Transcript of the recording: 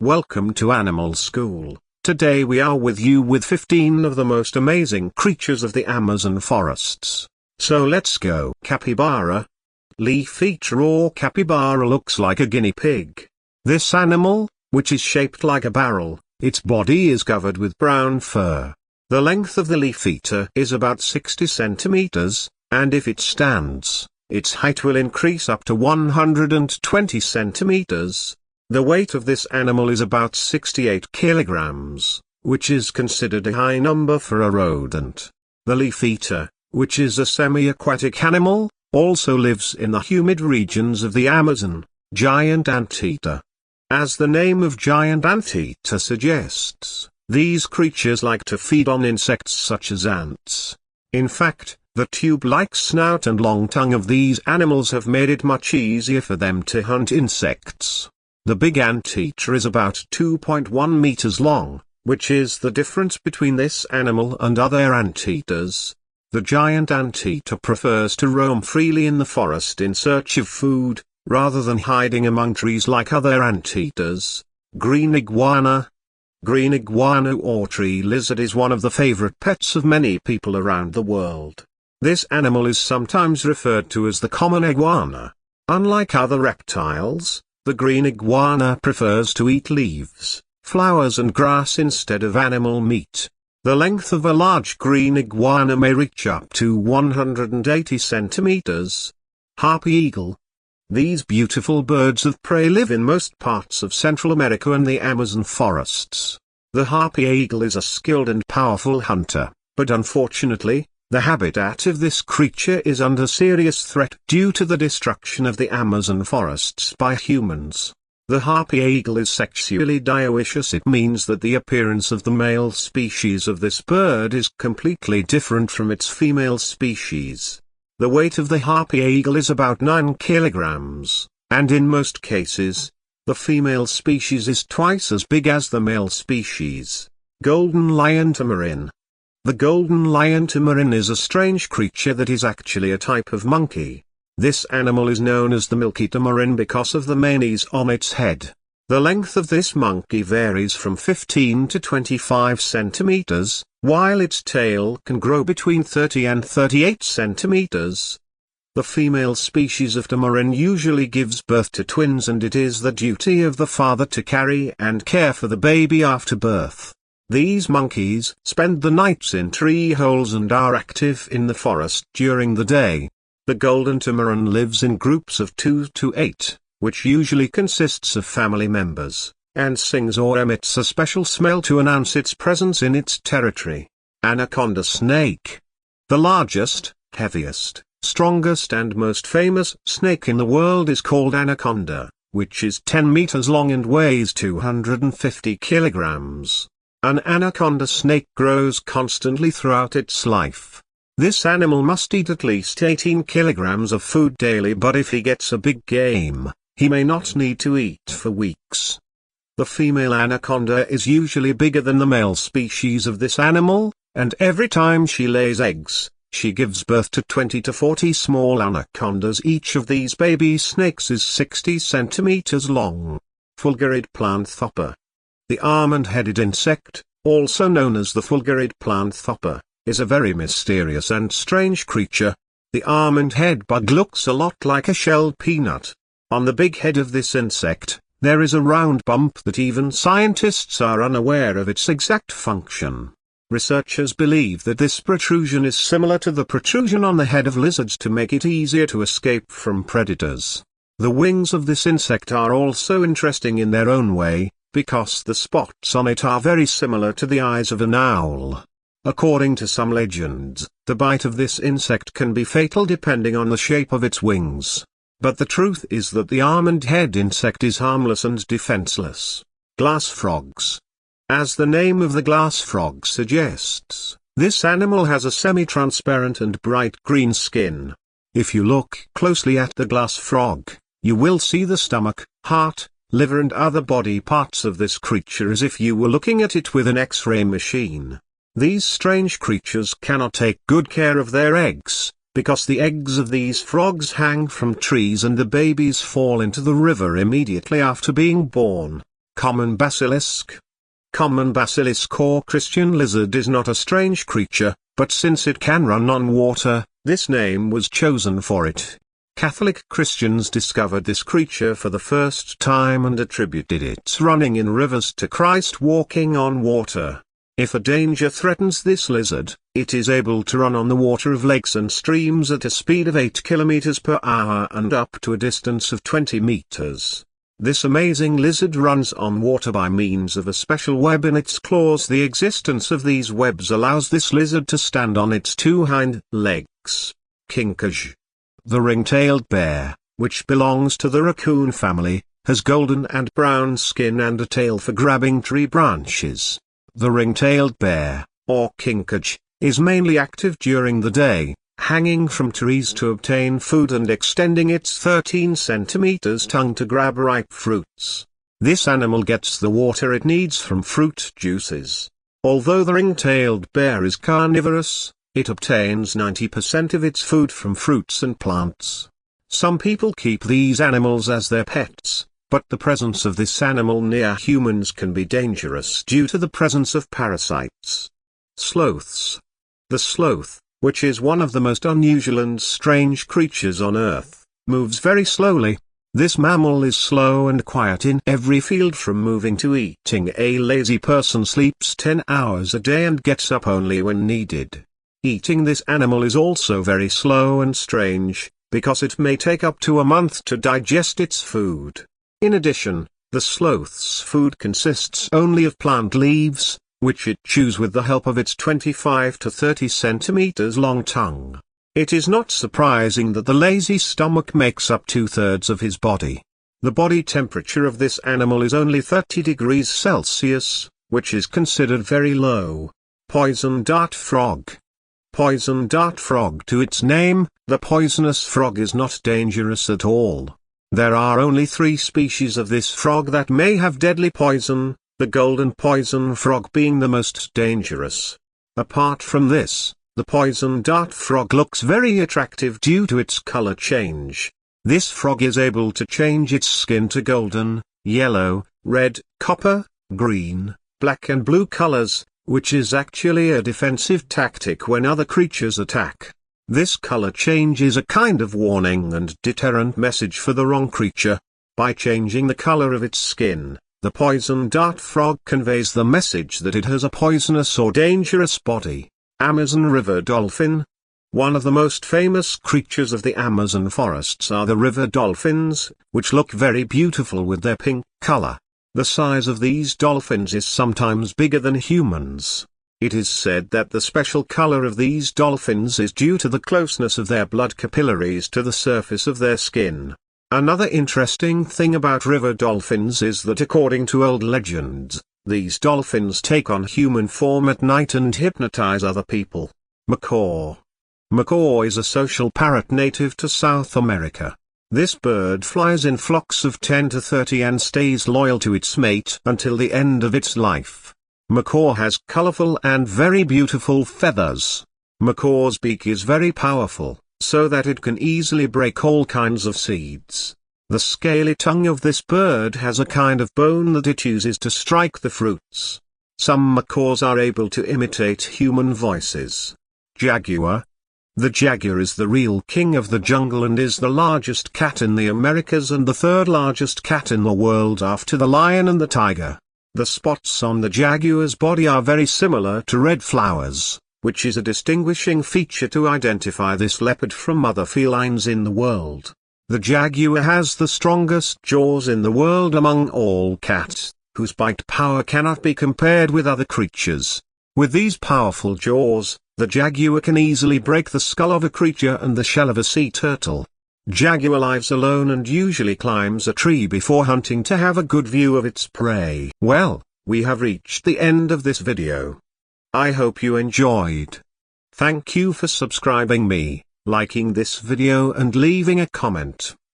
Welcome to Animal School. Today we are with you with 15 of the most amazing creatures of the Amazon forests. So let's go. Capybara. Leaf eater or capybara looks like a guinea pig. This animal, which is shaped like a barrel, its body is covered with brown fur. The length of the leaf eater is about 60 centimeters, and if it stands, its height will increase up to 120 centimeters. The weight of this animal is about 68 kilograms, which is considered a high number for a rodent. The leaf eater, which is a semi-aquatic animal, also lives in the humid regions of the Amazon. Giant anteater. As the name of giant anteater suggests, these creatures like to feed on insects such as ants. In fact, the tube-like snout and long tongue of these animals have made it much easier for them to hunt insects. The big anteater is about 2.1 meters long, which is the difference between this animal and other anteaters. The giant anteater prefers to roam freely in the forest in search of food, rather than hiding among trees like other anteaters. Green iguana. Green iguana or tree lizard is one of the favorite pets of many people around the world. This animal is sometimes referred to as the common iguana. Unlike other reptiles, the green iguana prefers to eat leaves, flowers and grass instead of animal meat. The length of a large green iguana may reach up to 180 centimeters. Harpy eagle. These beautiful birds of prey live in most parts of Central America and the Amazon forests. The harpy eagle is a skilled and powerful hunter, but unfortunately, the habitat of this creature is under serious threat due to the destruction of the Amazon forests by humans. The harpy eagle is sexually dioecious. It means that the appearance of the male species of this bird is completely different from its female species. The weight of the harpy eagle is about 9 kilograms, and in most cases, the female species is twice as big as the male species. Golden lion tamarin. The golden lion tamarin is a strange creature that is actually a type of monkey. This animal is known as the milky tamarin because of the manes on its head. The length of this monkey varies from 15 to 25 centimeters, while its tail can grow between 30 and 38 centimeters. The female species of tamarin usually gives birth to twins, and it is the duty of the father to carry and care for the baby after birth. These monkeys spend the nights in tree holes and are active in the forest during the day. The golden tamarin lives in groups of 2 to 8, which usually consists of family members, and sings or emits a special smell to announce its presence in its territory. Anaconda snake. The largest, heaviest, strongest and most famous snake in the world is called anaconda, which is 10 meters long and weighs 250 kilograms. An anaconda snake grows constantly throughout its life. This animal must eat at least 18 kilograms of food daily, but if he gets a big game, he may not need to eat for weeks. The female anaconda is usually bigger than the male species of this animal, and every time she lays eggs, she gives birth to 20 to 40 small anacondas. Each of these baby snakes is 60 centimeters long. Fulgurid plant hopper. The almond-headed insect, also known as the fulgurid plant hopper, is a very mysterious and strange creature. The almond head bug looks a lot like a shelled peanut. On the big head of this insect, there is a round bump that even scientists are unaware of its exact function. Researchers believe that this protrusion is similar to the protrusion on the head of lizards to make it easier to escape from predators. The wings of this insect are also interesting in their own way, because the spots on it are very similar to the eyes of an owl. According to some legends, the bite of this insect can be fatal depending on the shape of its wings. But the truth is that the almond-head insect is harmless and defenseless. Glass frogs. As the name of the glass frog suggests, this animal has a semi-transparent and bright green skin. If you look closely at the glass frog, you will see the stomach, heart, liver and other body parts of this creature as if you were looking at it with an X-ray machine. These strange creatures cannot take good care of their eggs, because the eggs of these frogs hang from trees and the babies fall into the river immediately after being born. Common basilisk. Common basilisk or Christian lizard is not a strange creature, but since it can run on water, this name was chosen for it. Catholic Christians discovered this creature for the first time and attributed its running in rivers to Christ walking on water. If a danger threatens this lizard, it is able to run on the water of lakes and streams at a speed of 8 kilometers per hour and up to a distance of 20 meters. This amazing lizard runs on water by means of a special web in its claws. The existence of these webs allows this lizard to stand on its two hind legs. Kinkaj. The ring-tailed bear, which belongs to the raccoon family, has golden and brown skin and a tail for grabbing tree branches. The ring-tailed bear, or kinkaj, is mainly active during the day, hanging from trees to obtain food and extending its 13 centimeters tongue to grab ripe fruits. This animal gets the water it needs from fruit juices. Although the ring-tailed bear is carnivorous, it obtains 90% of its food from fruits and plants. Some people keep these animals as their pets, but the presence of this animal near humans can be dangerous due to the presence of parasites. Sloths. The sloth, which is one of the most unusual and strange creatures on Earth, moves very slowly. This mammal is slow and quiet in every field from moving to eating. A lazy person sleeps 10 hours a day and gets up only when needed. Eating this animal is also very slow and strange, because it may take up to a month to digest its food. In addition, the sloth's food consists only of plant leaves, which it chews with the help of its 25 to 30 centimeters long tongue. It is not surprising that the lazy stomach makes up 2/3 of his body. The body temperature of this animal is only 30 degrees Celsius, which is considered very low. Poison dart frog. Poison dart frog. To its name, the poisonous frog is not dangerous at all. There are only 3 species of this frog that may have deadly poison, the golden poison frog being the most dangerous. Apart from this, the poison dart frog looks very attractive due to its color change. This frog is able to change its skin to golden, yellow, red, copper, green, black and blue colors, which is actually a defensive tactic when other creatures attack. This color change is a kind of warning and deterrent message for the wrong creature. By changing the color of its skin, the poison dart frog conveys the message that it has a poisonous or dangerous body. Amazon river dolphin. One of the most famous creatures of the Amazon forests are the river dolphins, which look very beautiful with their pink color. The size of these dolphins is sometimes bigger than humans. It is said that the special color of these dolphins is due to the closeness of their blood capillaries to the surface of their skin. Another interesting thing about river dolphins is that according to old legends, these dolphins take on human form at night and hypnotize other people. Macaw. Macaw is a social parrot native to South America. This bird flies in flocks of 10 to 30 and stays loyal to its mate until the end of its life. Macaw has colorful and very beautiful feathers. Macaw's beak is very powerful, so that it can easily break all kinds of seeds. The scaly tongue of this bird has a kind of bone that it uses to strike the fruits. Some macaws are able to imitate human voices. Jaguar. The jaguar is the real king of the jungle and is the largest cat in the Americas and the 3rd largest cat in the world after the lion and the tiger. The spots on the jaguar's body are very similar to red flowers, which is a distinguishing feature to identify this leopard from other felines in the world. The jaguar has the strongest jaws in the world among all cats, whose bite power cannot be compared with other creatures. With these powerful jaws, the jaguar can easily break the skull of a creature and the shell of a sea turtle. Jaguar lives alone and usually climbs a tree before hunting to have a good view of its prey. Well, we have reached the end of this video. I hope you enjoyed. Thank you for subscribing me, liking this video and leaving a comment.